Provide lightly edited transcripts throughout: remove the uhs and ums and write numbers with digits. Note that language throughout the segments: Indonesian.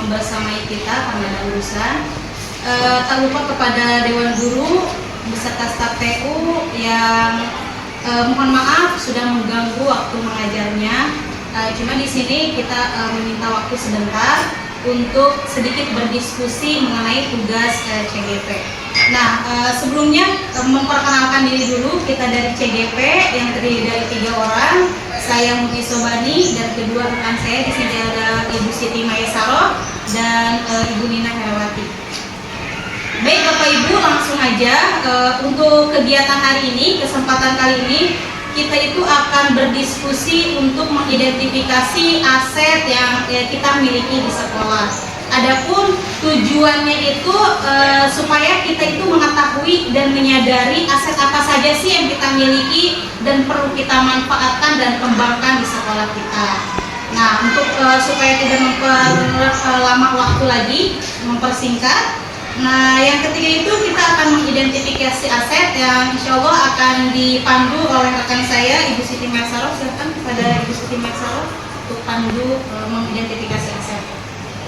membersamai kita karena ada urusan. Tak lupa kepada Dewan Guru beserta staf TU yang mohon maaf sudah mengganggu waktu mengajarnya. Cuma di sini kita meminta waktu sebentar untuk sedikit berdiskusi mengenai tugas CGP. Nah, sebelumnya memperkenalkan diri dulu. Kita dari CGP yang terdiri dari 3 orang. Saya Muti Sobani dan kedua rekan saya di sini ada Ibu Siti Maesaro dan Ibu Nina Herawati. Baik Bapak Ibu, langsung aja untuk kegiatan hari ini, kesempatan kali ini kita itu akan berdiskusi untuk mengidentifikasi aset yang kita miliki di sekolah. Adapun tujuannya itu supaya kita itu mengetahui dan menyadari aset apa saja sih yang kita miliki dan perlu kita manfaatkan dan kembangkan di sekolah kita. Nah, untuk supaya tidak memperlama waktu lagi, mempersingkat. Nah, yang ketiga itu kita akan mengidentifikasi aset yang insya Allah akan dipandu oleh rekan saya, Ibu Siti Maesaro. Silakan kepada Ibu Siti Maesaro untuk pandu mengidentifikasi aset.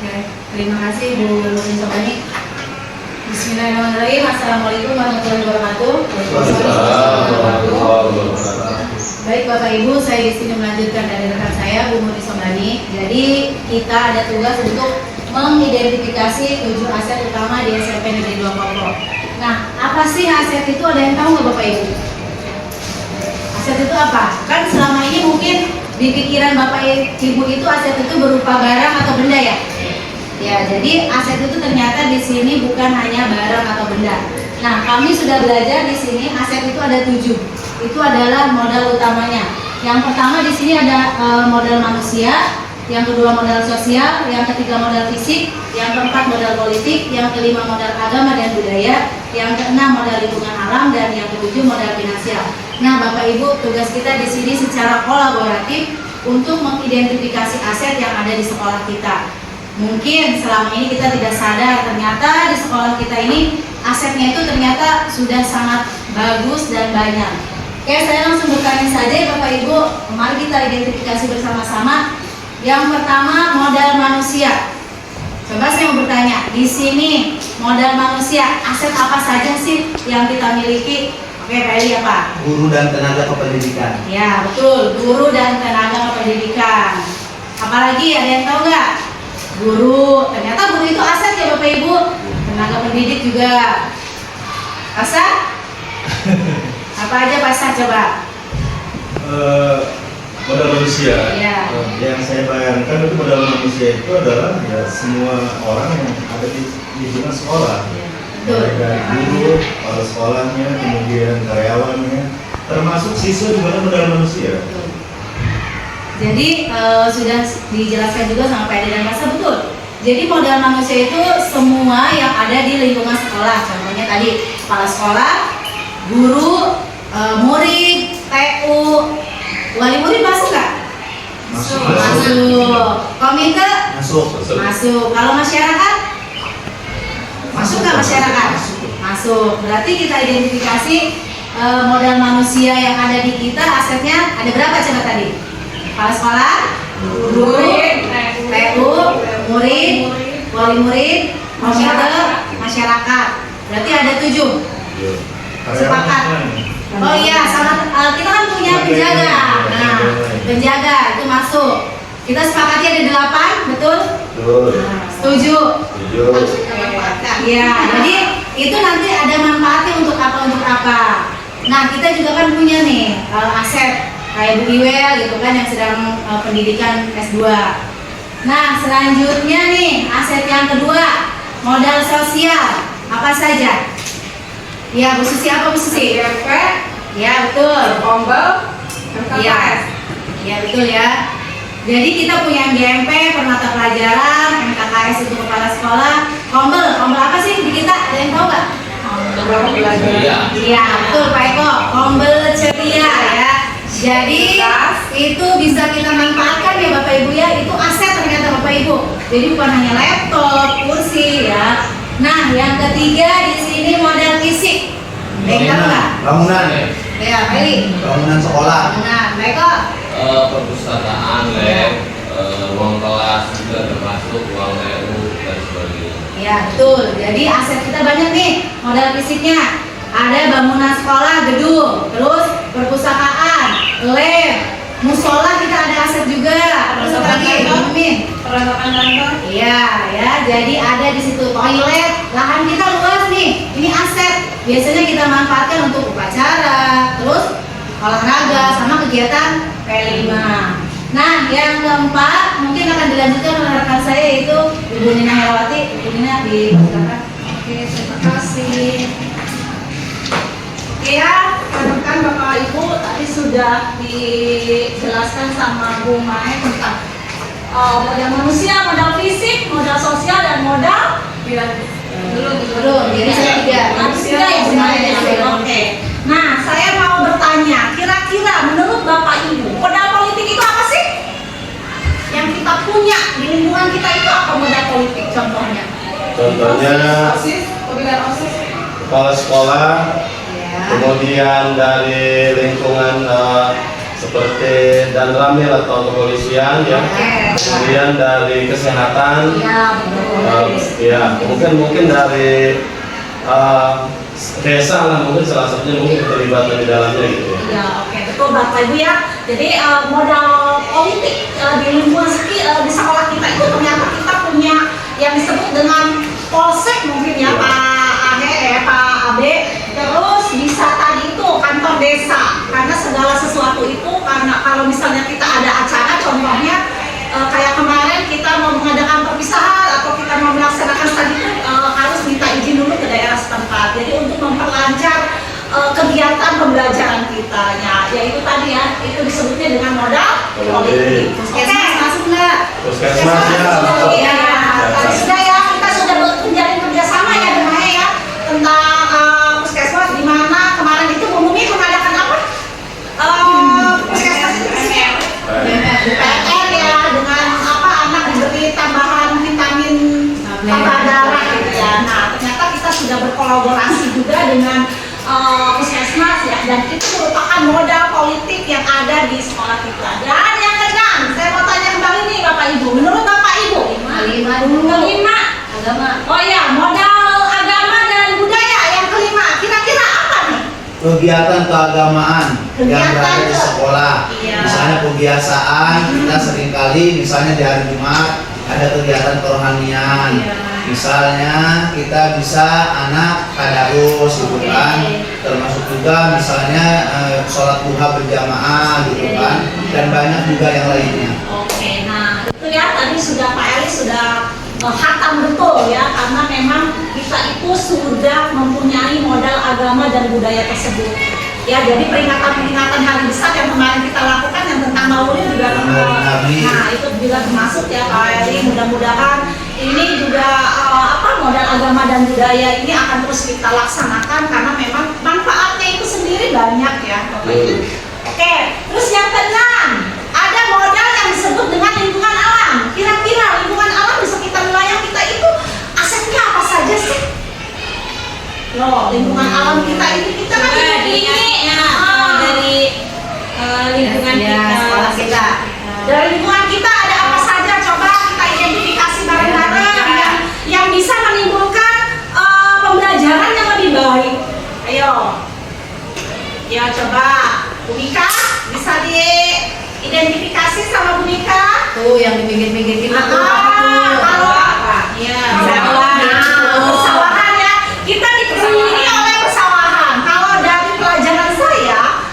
Oke, terima kasih Bu Muti Sobani. Bismillahirrahmanirrahim. Assalamualaikum warahmatullahi wabarakatuh. Baik Bapak Ibu, saya di sini melanjutkan dari rekan saya Bu Muti Sobani. Jadi kita ada tugas untuk mengidentifikasi 7 aset utama di SMP Negeri 2 Koplo. Nah, apa sih aset itu? Ada yang tahu nggak Bapak Ibu? Aset itu apa? Kan selama ini mungkin di pikiran Bapak Ibu itu aset itu berupa barang atau benda ya? Ya, jadi aset itu ternyata di sini bukan hanya barang atau benda. Nah, kami sudah belajar di sini aset itu ada 7. Itu adalah modal utamanya. Yang pertama di sini ada modal manusia, yang kedua modal sosial, yang ketiga modal fisik, yang keempat modal politik, yang kelima modal agama dan budaya, yang keenam modal lingkungan alam, dan yang ketujuh modal finansial. Nah, Bapak Ibu, tugas kita di sini secara kolaboratif untuk mengidentifikasi aset yang ada di sekolah kita. Mungkin selama ini kita tidak sadar ternyata di sekolah kita ini asetnya itu ternyata sudah sangat bagus dan banyak. Oke, saya langsung bertanya saja Bapak Ibu, mari kita identifikasi bersama-sama. Yang pertama modal manusia. Coba saya mau bertanya, di sini modal manusia aset apa saja sih yang kita miliki? Oke, Pak Eli apa? Guru dan tenaga kependidikan. Ya betul, guru dan tenaga kependidikan. Apalagi ada yang tahu nggak? Guru. Ternyata guru itu aset ya Bapak Ibu. Tenaga pendidik juga. Pasar? Apa aja pasar coba? Modal manusia. Ya. Yang saya bayangkan itu modal manusia itu adalah ya semua orang yang ada di lingkungan sekolah. Betul. Dari guru, kepala sekolahnya, kemudian karyawannya, termasuk siswa juga modal manusia. Betul. Jadi sudah dijelaskan juga sama Pak Edi dan Masa, betul. Jadi modal manusia itu semua yang ada di lingkungan sekolah. Contohnya tadi kepala sekolah, guru, murid, TU, wali murid masuk nggak? Masuk. Masuk. Komite? Masuk. Masuk. Kalau masyarakat? Masuk nggak masyarakat? Masuk. Berarti kita identifikasi modal manusia yang ada di kita, asetnya ada berapa coba tadi? Kepala sekolah, guru, TU, murid, wali murid, komite, masyarakat. Berarti ada 7. Sepakat. Oh iya, sama kita kan punya penjaga. Nah, penjaga itu masuk. Kita sepakati ada 8, betul? Betul. Setuju? Setuju. Iya, jadi itu nanti ada manfaatnya untuk apa. Nah, kita juga kan punya nih aset kayak Bu Iwel gitu kan yang sedang pendidikan S2. Nah, selanjutnya nih aset yang kedua, modal sosial. Apa saja? Ya, Bu Susi apa Bu Susi? GMP, Ya, betul. Ombel, Iya. Ya, betul ya. Jadi kita punya GMP per mata pelajaran, MKKS untuk kepala sekolah. Ombel apa sih di kita? Ada yang tahu nggak? Iya, betul Pak Eko. Ombel ceria ya. Jadi itu bisa kita manfaatkan ya Bapak Ibu ya. Itu aset ternyata Bapak Ibu. Jadi bukan hanya laptop, kursi ya. Nah, yang ketiga di sini modal fisik. Tahu nggak? Bangunan. Ya, Pak Eli. Bangunan sekolah. Nah, Pak Eko. Perpustakaan, lab, ruang kelas juga termasuk ruang TU. Ya betul. Jadi aset kita banyak nih. Modal fisiknya ada bangunan sekolah, gedung, terus perpustakaan, lab, musola kita ada aset juga. Terus apa lagi? Min? Perlengkapan kantor. Iya, ya. Jadi ada di situ toilet. Lahan kita luas nih. Ini aset. Biasanya kita manfaatkan untuk upacara, terus olahraga sama kegiatan P5. Nah, yang keempat mungkin akan dilanjutkan oleh rekan saya yaitu Ibu Nina Herawati. Ibu Nina dipersilakan. Oke, terima kasih. Oke ya, rekan Bapak Ibu tadi sudah dijelaskan sama Bu Mae tentang modal manusia, modal fisik, modal sosial, dan modal Belum. Jadi saya tidak. manusia ya sebenarnya. Oke. Nah, saya mau bertanya, kira-kira menurut Bapak Ibu, modal politik itu apa sih? Yang kita punya di lingkungan kita itu apa modal politik contohnya? Contohnya Pemilihan OSIS. kepala sekolah, Ya. kemudian dari lingkungan seperti Danramil atau kepolisian ya, kemudian dari kesehatan, Iya, betul. ya mungkin dari desa lah, mungkin salah satunya mungkin keterlibatan di dalamnya gitu ya. Ya, oke, betul Bapak Ibu ya. Jadi modal politik di lingkungan di sekolah kita itu ternyata kita punya yang disebut dengan polsek mungkin ya, Pak Abe. Terus bisa tadi itu kantor desa, karena segala sesuatu itu karena kalau misalnya kita ada acara, contohnya kayak kemarin kita mau mengadakan perpisahan atau kita mau melaksanakan studi itu harus minta izin dulu ke daerah setempat. Jadi untuk memperlancar kegiatan pembelajaran kita, yaitu tadi ya, itu disebutnya dengan modal politik. Puskesmas masuk nggak? Puskesmas ya. Ya, tadi sudah ya, kita sudah menjalin kerjasama ya dengan ya tentang puskesmas, di mana kemarin itu umumnya mengadakan apa? Puskesmas itu PR ya, dengan apa anak diberi tambahan vitamin tambah darah gitu ya. Nah, ternyata kita sudah berkolaborasi juga dengan puskesmas ya, dan itu merupakan modal politik yang ada di sekolah kita. Dan yang keenam, saya mau tanya kembali nih Bapak Ibu, menurut Bapak Ibu, kelima, Agama. oh ya, modal agama dan budaya yang kelima, kira-kira apa nih? Kegiatan keagamaan yang berada di sekolah. Iya. Misalnya kebiasaan kita seringkali misalnya di hari Jumat ada kegiatan kerohanian. Iya. Misalnya kita bisa anak tadarus gitu kan. Termasuk juga misalnya sholat duha berjamaah gitu kan, dan banyak juga yang lainnya. Oke, nah itu ya tadi sudah Pak Eli sudah hatam betul ya, karena memang kita itu sudah mempunyai modal agama dan budaya tersebut. Ya, jadi peringatan-peringatan hari besar yang kemarin kita lakukan yang tentang Maulid juga nah itu juga termasuk ya Pak Eli. Mudah-mudahan ini juga modal agama dan budaya ini akan terus kita laksanakan karena memang manfaatnya itu sendiri banyak ya Bapak Ibu. Oke, terus yang keenam, ada modal yang disebut dengan lingkungan alam. Kira-kira lingkungan alam di sekitar wilayah kita itu asetnya apa saja sih? Loh, lingkungan alam kita ini kita kan dari lingkungan ya, kita, sekolah kita. dari lingkungan kita ada apa saja? Coba kita identifikasi bareng-bareng yang bisa menimbulkan pembelajaran yang lebih baik. Ayo, ya coba Bu Mika bisa diidentifikasi sama Bu Mika. Tuh yang di pinggir-pinggir kita tuh. Kalau Ya, persawahan ya, kita dikelilingi oleh persawahan. Kalau dari pelajaran saya,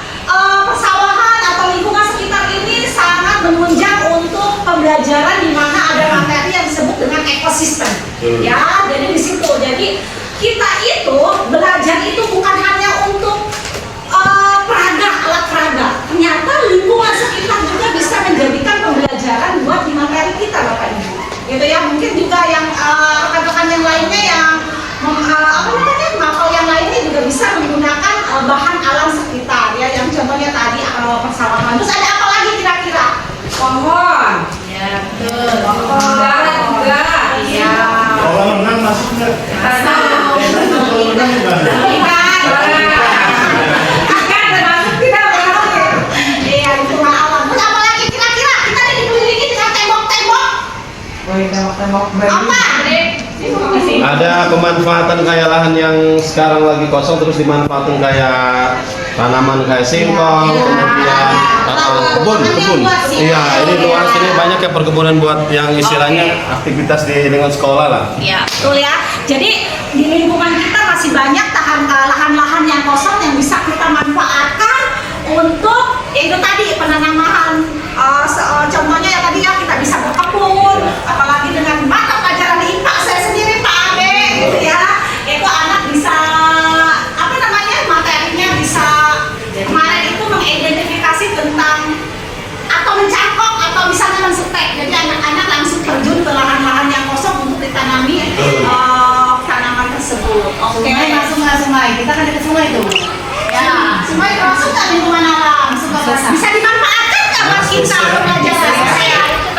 persawahan atau lingkungan sekitar ini sangat menunjang untuk pembelajaran di mana ada materi yang disebut dengan ekosistem. Ya, jadi di situ. Jadi kita itu belajar itu bukan hanya untuk peraga, alat peraga. Ternyata lingkungan sekitar juga bisa menjadikan pembelajaran buat di materi kita, Bapak Ibu. Gitu ya, mungkin juga yang rekan-rekan yang lainnya yang mapel yang lainnya juga bisa menggunakan bahan alam sekitar ya, yang contohnya tadi persawahan. Terus ada apa lagi kira-kira? Pohon. Ya, betul. Udara juga. Iya. Kalau menang masuk nggak? Iya, lingkungan alam. Terus apa lagi kira-kira? Kita dikelilingi dengan tembok-tembok. Tembok-tembok Apa? Ada pemanfaatan kayak lahan yang sekarang lagi kosong terus dimanfaatkan kayak tanaman kayak singkong, Iya. kemudian kebun. Iya, ini luas, ini banyak ya perkebunan buat yang istilahnya aktivitas di lingkungan sekolah lah. Ya, betul ya. Jadi di lingkungan kita masih banyak lahan-lahan yang kosong yang bisa kita manfaatkan untuk ya itu tadi penanaman. Contohnya ya tadi ya kita bisa berkebun, apalagi dengan mata pelajaran IPA saya sendiri Pak Ade, gitu ya. Itu anak bisa apa namanya materinya bisa kemarin itu mengidentifikasi tentang atau mencangkok atau misalnya mensetek. Jadi anak-anak langsung terjun ke lahan-lahan yang kosong untuk ditanami tanaman tersebut. Oke. Sungai masuk nggak sungai? Kita kan dekat sungai tuh. Ya, semua masuk ke lingkungan alam. Bisa dimanfaatkan nggak buat kita pembelajaran?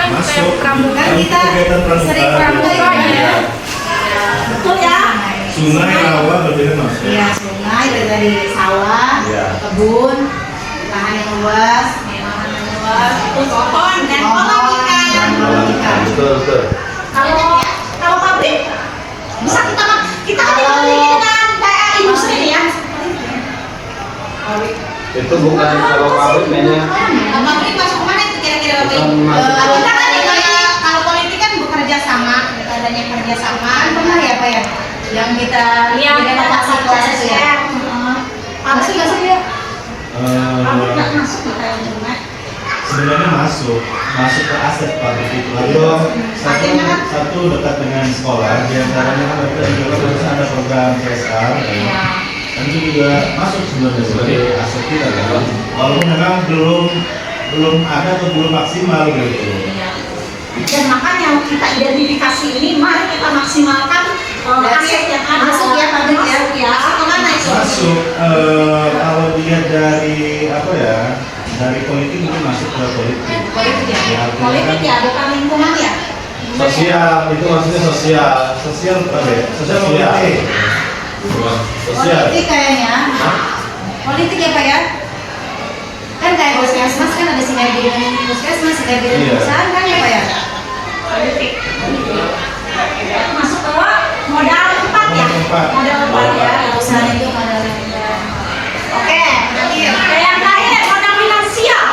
Masuk. Kan kita Kegiatan pramuka. sering pramuka ya. Betul ya? Sungai, rawa berbeda masuk. Iya, sungai dari sawah, Iya. kebun, lahan yang luas, Pohon dan kolam ikan. Betul. Kalau pabrik bisa kita kan dibandingin dengan daerah industri nih ya. Itu bukan kalau pabrik mainnya Pabrik masuk kemana itu kira-kira Bapak bukan Ibu? masuk. Kita kan kalau politik kan bekerja sama, kita adanya kerja sama. Kan pernah ya Pak ya? Yang kita Iya, renovasi kelas itu ya. Masuk nggak sih ya? Pabrik nggak masuk kita yang cuma. Sebenarnya masuk ke aset pabrik itu. Satu dekat dengan sekolah, diantaranya kan mereka ada program CSR, dan itu juga masuk sebenarnya sebagai aset kita kan. Walaupun memang belum ada atau belum maksimal gitu. Dan makanya kita identifikasi ini, mari kita maksimalkan aset yang ada. Masuk ya, pabrik ya. Masuk ya. Kemana itu? Masuk kalau dilihat dari apa ya, dari politik itu masuk ke politik. Politik ya. Ya, artinya Politik kan ya, bukan lingkungan ya. Sosial, itu maksudnya sosial. sosial apa ya? Sosial politik. Sosial. Politik kayaknya. Politik ya Pak ya? Kan kayak puskesmas kan ada sinergi dengan puskesmas, sinergi dengan Iya. perusahaan kan ya Pak ya? Politik. Masuk ke modal 4 ya. Modal 4 ya. Perusahaan itu modal yang Oke, yang terakhir modal finansial.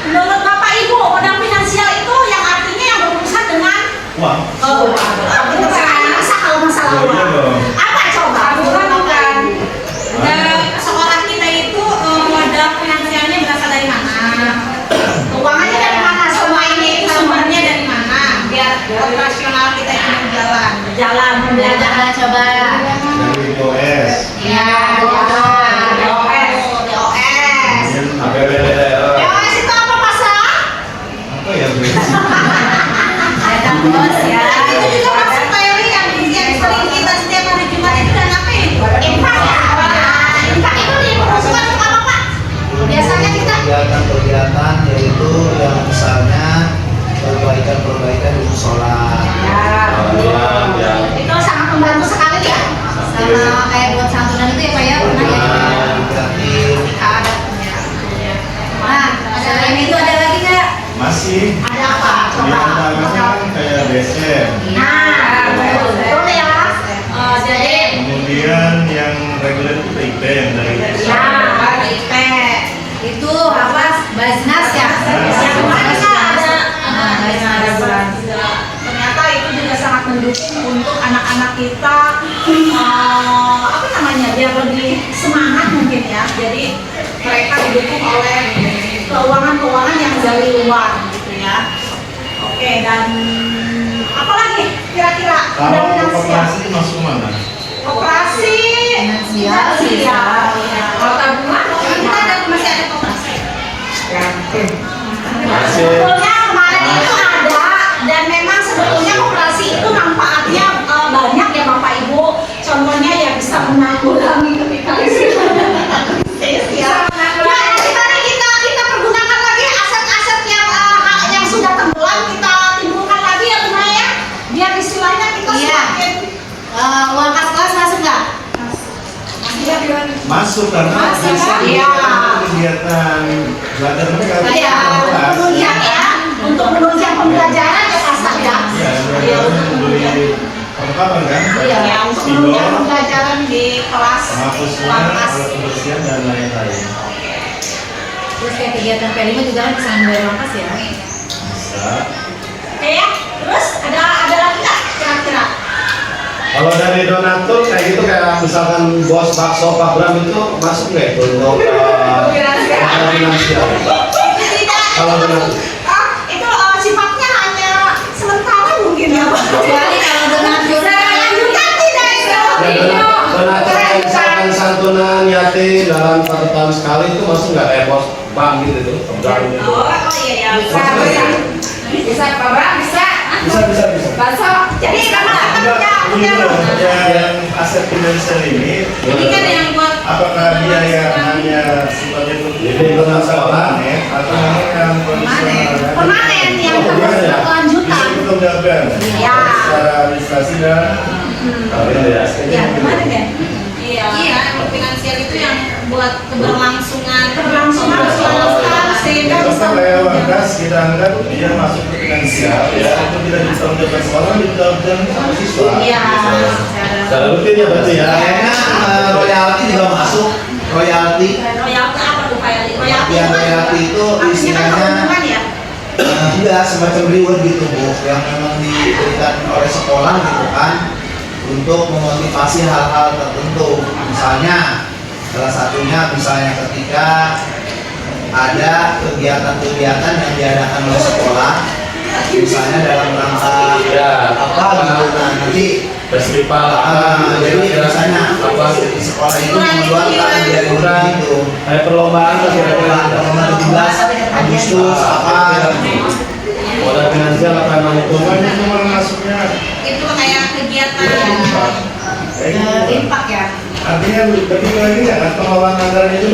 Menurut Bapak Ibu, modal finansial itu yang artinya yang berurusan dengan Wah, bisa kalau masalah iya uang. dong. Apa coba? Bukan. Sekolah kita itu modal finansialnya berasal dari mana? Keuangannya dari mana? Semua ini itu Sumbernya dari mana? Biar operasional kita itu berjalan. jalan belajar. Jangan coba. Dari BOS. Iya, DOS. APBD daerah. DOS itu apa masalah? Apa ya? ada bos ya. Itu juga masuk teori yang sering kita setiap hari Jumat itu dan apa ya? Infak ya? Infak itu diperuntukkan untuk apa Pak? Biasanya kita Kegiatan yaitu yang misalnya perbaikan di musola. Ya. itu sangat membantu sekali ya. Sama kayak buat santunan itu ya Pak ya, pernah ya? Gratis. Nah, selain itu ada lagi nggak? Masih. Ada apa? Yang Coba. utamanya kan kayak BSM. Nah, betul ya. Jadi Kemudian yang reguler itu PIP yang dari ya, IP. Itu apa? Basnas ya? Yang kemarin kan ada Basnas ada bulan. ternyata itu juga sangat mendukung untuk anak-anak kita apa namanya biar lebih semangat mungkin ya. Jadi mereka didukung oleh keuangan-keuangan yang dari luar gitu ya. Oke, dan apalagi kira-kira Kalau ada koperasi itu masuk mana? operasi Finansial. ya. Kalau tabungan Kita ada masih ada koperasi. Masih. sebetulnya kemarin itu ada dan memang sebetulnya koperasi itu manfaatnya banyak ya Bapak Ibu. Contohnya ya bisa menanggulangi ketika krisis ya. Ya, mari kita pergunakan lagi aset-aset yang sudah tenggelam, kita timbulkan lagi ya Bunda ya. Biar istilahnya kita Iya. semakin Uang kas kelas masuk nggak? Masuk karena Masuk, bisa iya. kegiatan belajar mereka. ya penunjang ya untuk menunjang pembelajaran ya kasar ya. Iya, mereka membeli Perlengkapan kan? Ya, untuk Spidol, menunjang pembelajaran di kelas penghapusnya, kelas. alat pembersihan dan lain-lain. Terus kayak kegiatan P5 juga kan bisa ngambil uang kas ya. Bisa. Oke ya, terus ada lagi nggak kira-kira? Kalau dari donatur kayak gitu kayak misalkan bos bakso Pak Bram itu masuk nggak itu untuk finansial? Tidak. Kalau donatur. Itu sifatnya hanya sementara mungkin ya. Kecuali kalau donatur Lanjutan tidak itu. Ya, donatur kayak misalkan santunan yatim dalam 1 tahun sekali itu masuk nggak bos bank gitu tuh? Bank gitu. Oh iya ya. bisa Pak Bram bisa. Bisa. Bakso. Jadi karena Ini loh, yang aset finansial ini, Ini kan yang buat apakah dia yang hanya sifatnya untuk Jadi sekolah. atau memang yang kondisional? permanen yang Oh, terus iya, ya. Bisa berkelanjutan. berkelanjutan Ya. secara administrasi dan Ya. Ya, kemana ya? Iya. iya, emang finansial itu yang buat keberlangsungan Keberlangsungan sehingga Kalau bisa kayak uang kas kita anggap dia masuk ke finansial ya itu tidak ditanggung sekolah ditanggung sama siswa. Iya. Secara rutin ya berarti ya. Kayaknya royalti juga masuk. Royalti. Royalti apa tuh royalti? Royalti Yang itu royalti itu artinya kan istilahnya keuntungan ya? enggak semacam reward gitu Bu, yang memang diberikan oleh sekolah gitu kan untuk memotivasi hal-hal tertentu. Misalnya salah satunya misalnya ketika ada kegiatan-kegiatan yang diadakan oleh sekolah, misalnya dalam rangka Ya. apa gitu, nah nanti Festival jadi misalnya apa di sekolah itu mengeluarkan dari liburan itu kayak perlombaan tuh kira-kira tanggal 17 Agustus apa gitu. modal finansial akan menguntungkan. Pokoknya cuma masuknya itu kayak kegiatan kayak gitu. Impak ya. Artinya lebih lagi ya kan pengelolaan anggaran itu.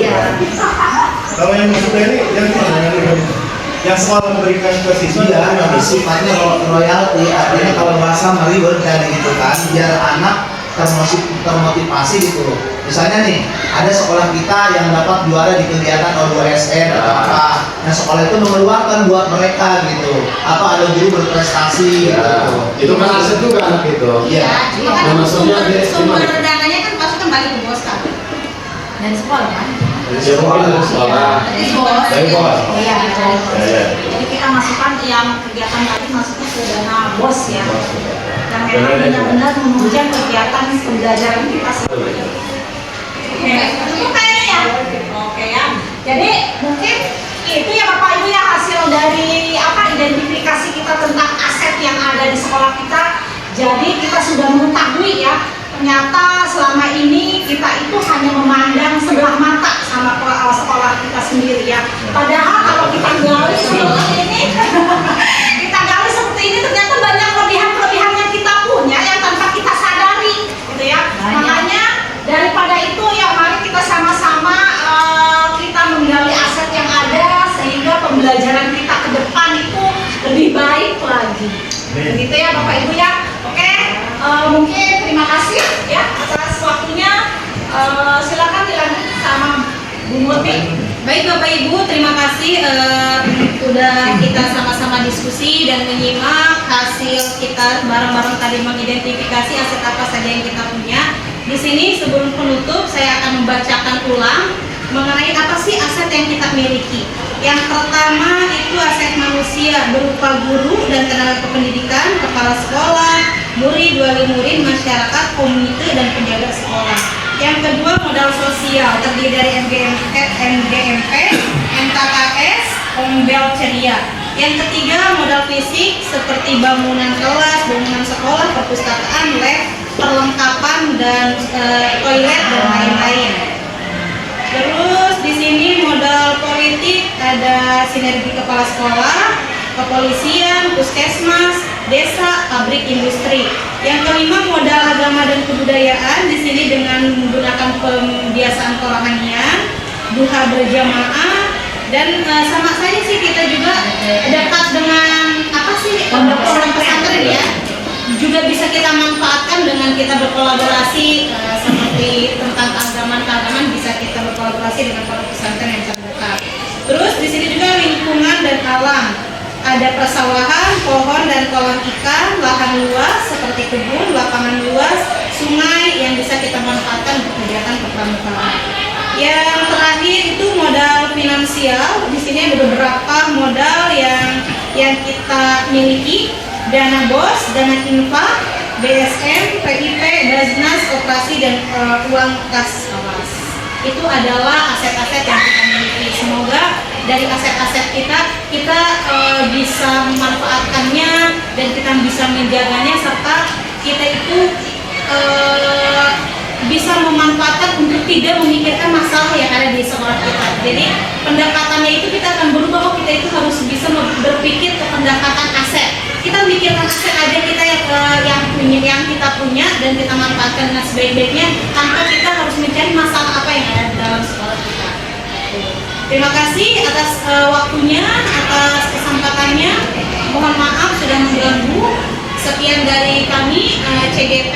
Kalau yang maksudnya ini yang sekolah memberikan ke siswa Iya, tapi sifatnya royalti, artinya kalau bahasa reward kayak gitu kan, biar anak termotivasi gitu loh. Misalnya nih, ada sekolah kita yang dapat juara di kegiatan O2SN atau apa. Nah sekolah itu mengeluarkan buat mereka gitu. Apa ada guru berprestasi gitu. Itu kan aset juga anak itu. Iya. cuma Nah, kan maksudnya dia- sumber gimana? dananya kan pasti kembali ke bos kan. Dari sekolah kan? Ya mungkin dari sekolah. Dari bos. Iya. Ya. Jadi kita masukkan yang kegiatan tadi masuknya ke dana bos ya. Yang memang benar-benar menunjang kegiatan pembelajaran kita sendiri. Oke, cukup kayaknya ya. Oke ya. Jadi mungkin itu ya Bapak Ibu ya hasil dari identifikasi kita tentang aset yang ada di sekolah kita. Jadi kita sudah mengetahui ya, ternyata selama ini kita itu hanya memandang sebelah mata sama sekolah kita sendiri ya. Padahal kalau kita gali seperti ini, kita gali seperti ini ternyata banyak kelebihan-kelebihan yang kita punya yang tanpa kita sadari, gitu ya. Makanya daripada itu ya mari kita sama-sama kita menggali aset yang ada sehingga pembelajaran kita ke depan itu lebih baik lagi. Begitu ya Bapak Ibu ya. Oke, mungkin terima kasih ya atas waktunya. Silakan dilanjut sama Bu Murti. Baik Bapak Ibu, terima kasih udah kita sama-sama diskusi dan menyimak hasil kita bareng-bareng tadi mengidentifikasi aset apa saja yang kita punya. Di sini sebelum penutup saya akan membacakan ulang mengenai apa sih aset yang kita miliki. Yang pertama itu aset manusia berupa guru dan tenaga kependidikan, kepala sekolah, murid, wali murid, masyarakat, komite, dan penjaga sekolah. Yang kedua modal sosial terdiri dari MGMP, MKKS, Ombel Ceria. Yang ketiga modal fisik seperti bangunan kelas, bangunan sekolah, perpustakaan, lab, perlengkapan dan toilet dan lain-lain. Terus di sini modal politik ada sinergi kepala sekolah, kepolisian, puskesmas, desa, pabrik, industri. Yang kelima modal agama dan kebudayaan di sini dengan menggunakan pembiasaan kerohanian, duha berjamaah, dan sama saja sih kita juga dekat dengan apa sih pondok pesantren ya. Juga bisa kita manfaatkan dengan kita berkolaborasi seperti tentang keagamaan bisa kita berkolaborasi dengan pondok pesantren yang terdekat. Terus di sini juga lingkungan dan alam ada persawahan, pohon dan kolam ikan, lahan luas seperti kebun, lapangan luas, sungai yang bisa kita manfaatkan untuk kegiatan kepramukaan. Yang terakhir itu modal finansial. Di sini ada beberapa modal yang kita miliki: dana BOS, dana infak, BSM, PIP, Basnas, operasi dan uang kas awas. Itu adalah aset-aset yang kita miliki. Semoga dari aset-aset kita bisa memanfaatkannya dan kita bisa menjaganya, serta kita itu bisa memanfaatkan untuk tidak memikirkan masalah yang ada di sekolah kita. Jadi pendekatannya itu kita akan berubah, bahwa kita itu harus bisa berpikir ke pendekatan aset. Kita mikirkan aset aja kita yang kita punya dan kita manfaatkan dengan sebaik-baiknya, tanpa kita harus mencari masalah apa yang ada di dalam sekolah kita. Terima kasih atas waktunya, atas kesempatannya. Mohon maaf sudah mengganggu. Sekian dari kami CGP